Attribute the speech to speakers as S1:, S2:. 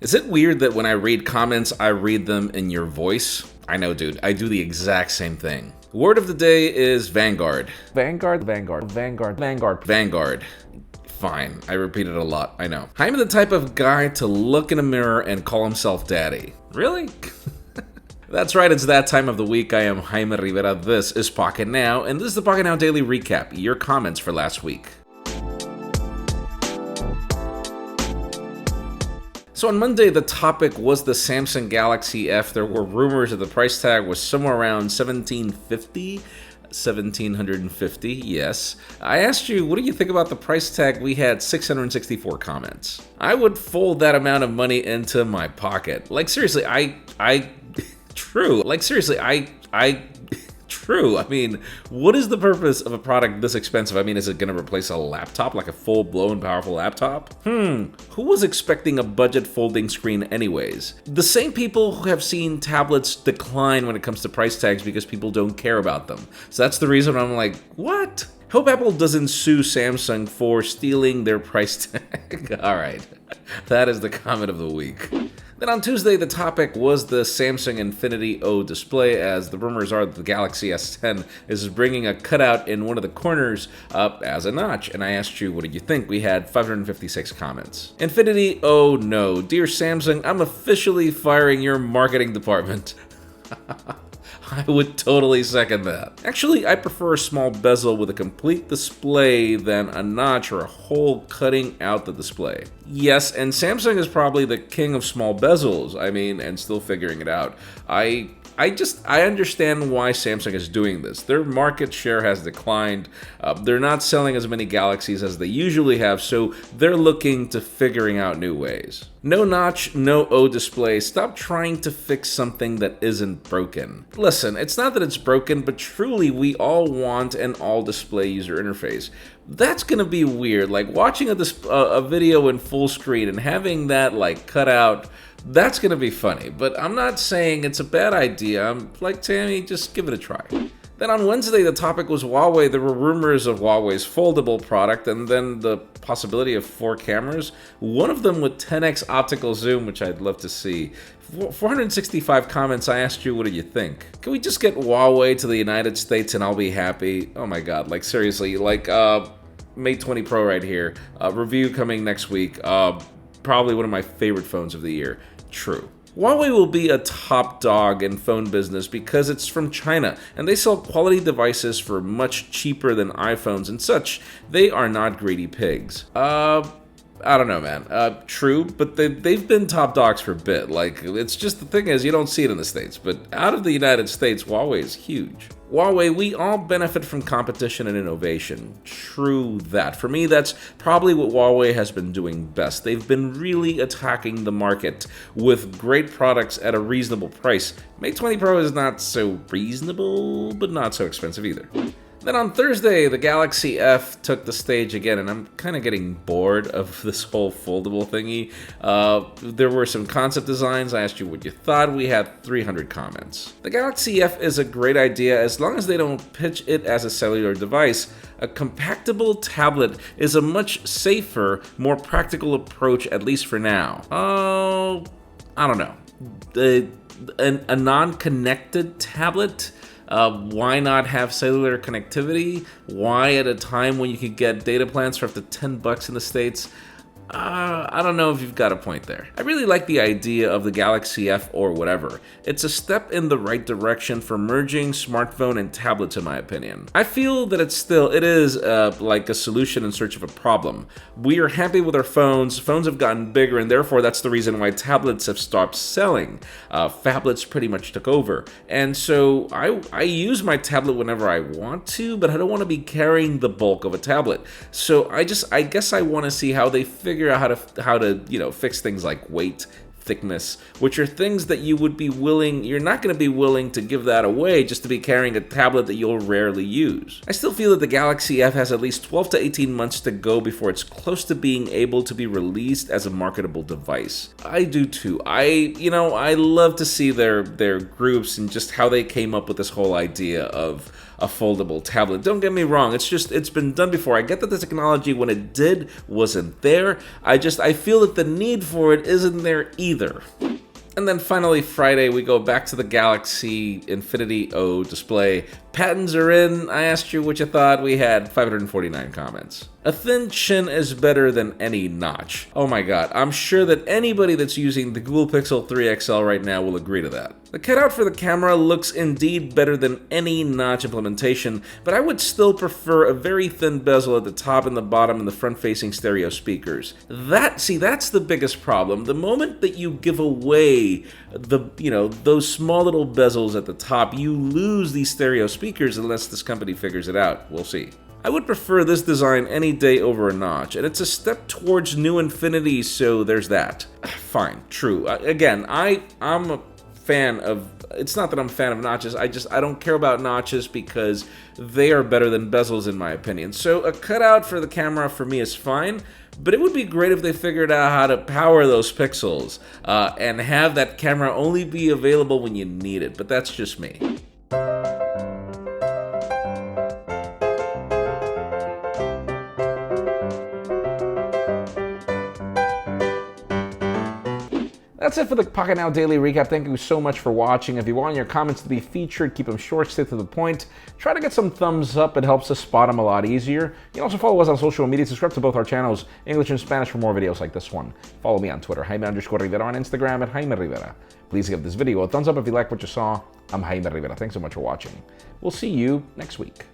S1: Is it weird that when I read comments, I read them in your voice? I know, dude. I do the exact same thing. Word of the day is Vanguard.
S2: Vanguard.
S1: Fine. I repeat it a lot. I know. I'm the type of guy to look in a mirror and call himself daddy. Really? That's right, it's that time of the week. I am Jaime Rivera. This is Pocket Now, and this is the Pocketnow Daily Recap. Your comments for last week. So on Monday, the topic was the Samsung Galaxy F. There were rumors that the price tag was somewhere around $1,750, yes. I asked you, what do you think about the price tag? We had 664 comments. I would fold that amount of money into my pocket. Like, seriously, True. I mean, what is the purpose of a product this expensive? I mean, is it going to replace a laptop, like a full-blown powerful laptop? Who was expecting a budget folding screen anyways? The same people who have seen tablets decline when it comes to price tags because people don't care about them. So that's the reason I'm like, what? Hope Apple doesn't sue Samsung for stealing their price tag. All right, that is the comment of the week. Then on Tuesday, the topic was the Samsung Infinity O display, as the rumors are that the Galaxy S10 is bringing a cutout in one of the corners up as a notch. And I asked you, what did you think? We had 556 comments. Infinity O no. Dear Samsung, I'm officially firing your marketing department. I would totally second that. Actually, I prefer a small bezel with a complete display than a notch or a hole cutting out the display. Yes, and Samsung is probably the king of small bezels, and still figuring it out. I understand why Samsung is doing this. Their market share has declined. They're not selling as many Galaxies as they usually have, so they're looking to figuring out new ways. No notch, no O display. Stop trying to fix something that isn't broken. Listen, it's not that it's broken, but truly we all want an all-display user interface. That's gonna be weird, like watching a video in full screen and having that cut out. That's gonna be funny, but I'm not saying it's a bad idea. I'm like, Tammy, just give it a try. Then on Wednesday, the topic was Huawei. There were rumors of Huawei's foldable product, and then the possibility of 4 cameras. One of them with 10x optical zoom, which I'd love to see. 465 comments. I asked you, what do you think? Can we just get Huawei to the United States and I'll be happy? Oh my god, seriously, Mate 20 Pro right here. Review coming next week. Probably one of my favorite phones of the year. True. Huawei will be a top dog in phone business because it's from China, and they sell quality devices for much cheaper than iPhones and such. They are not greedy pigs. I don't know, man. True, but they've been top dogs for a bit. It's just, the thing is, you don't see it in the States, but out of the United States, Huawei is huge. Huawei, we all benefit from competition and innovation. True that. For me, that's probably what Huawei has been doing best. They've been really attacking the market with great products at a reasonable price. Mate 20 Pro is not so reasonable, but not so expensive either. Then on Thursday, the Galaxy F took the stage again, and I'm kind of getting bored of this whole foldable thingy. There were some concept designs. I asked you what you thought. We had 300 comments. The Galaxy F is a great idea as long as they don't pitch it as a cellular device. A compactable tablet is a much safer, more practical approach, at least for now. I don't know. A non-connected tablet? Why not have cellular connectivity? Why at a time when you can get data plans for up to $10 in the States? I don't know if you've got a point there. I really like the idea of the Galaxy F or whatever. It's a step in the right direction for merging smartphone and tablets, in my opinion. I feel that it is like a solution in search of a problem. We are happy with our phones. Phones have gotten bigger, and therefore that's the reason why tablets have stopped selling. Phablets pretty much took over. And so I use my tablet whenever I want to, but I don't want to be carrying the bulk of a tablet. So I guess I want to see how they figure out how to fix things like weight, thickness, which are things that you're not going to be willing to give that away just to be carrying a tablet that you'll rarely use. I still feel that the Galaxy F has at least 12 to 18 months to go before it's close to being able to be released as a marketable device. I do too. I love to see their groups and just how they came up with this whole idea of a foldable tablet. Don't get me wrong, it's been done before. I get that the technology, when it did, wasn't there. I feel that the need for it isn't there either. And then finally, Friday, we go back to the Galaxy Infinity O display. Patents are in. I asked you what you thought. We had 549 comments. A thin chin is better than any notch. Oh my god, I'm sure that anybody that's using the Google Pixel 3 XL right now will agree to that. The cutout for the camera looks indeed better than any notch implementation, but I would still prefer a very thin bezel at the top and the bottom and the front-facing stereo speakers. That's the biggest problem. The moment that you give away those small little bezels at the top, you lose these stereo speakers unless this company figures it out. We'll see. I would prefer this design any day over a notch, and it's a step towards new Infinity, so there's that. Fine, true. Again, I'm a fan of, it's not that I'm a fan of notches, I don't care about notches because they are better than bezels in my opinion. So a cutout for the camera for me is fine, but it would be great if they figured out how to power those pixels and have that camera only be available when you need it, but that's just me. That's it for the Pocketnow Daily Recap. Thank you so much for watching. If you want your comments to be featured, keep them short, stick to the point. Try to get some thumbs up. It helps us spot them a lot easier. You can also follow us on social media. Subscribe to both our channels, English and Spanish, for more videos like this one. Follow me on Twitter, Jaime_Rivera, on Instagram at Jaime Rivera. Please give this video a thumbs up if you like what you saw. I'm Jaime Rivera. Thanks so much for watching. We'll see you next week.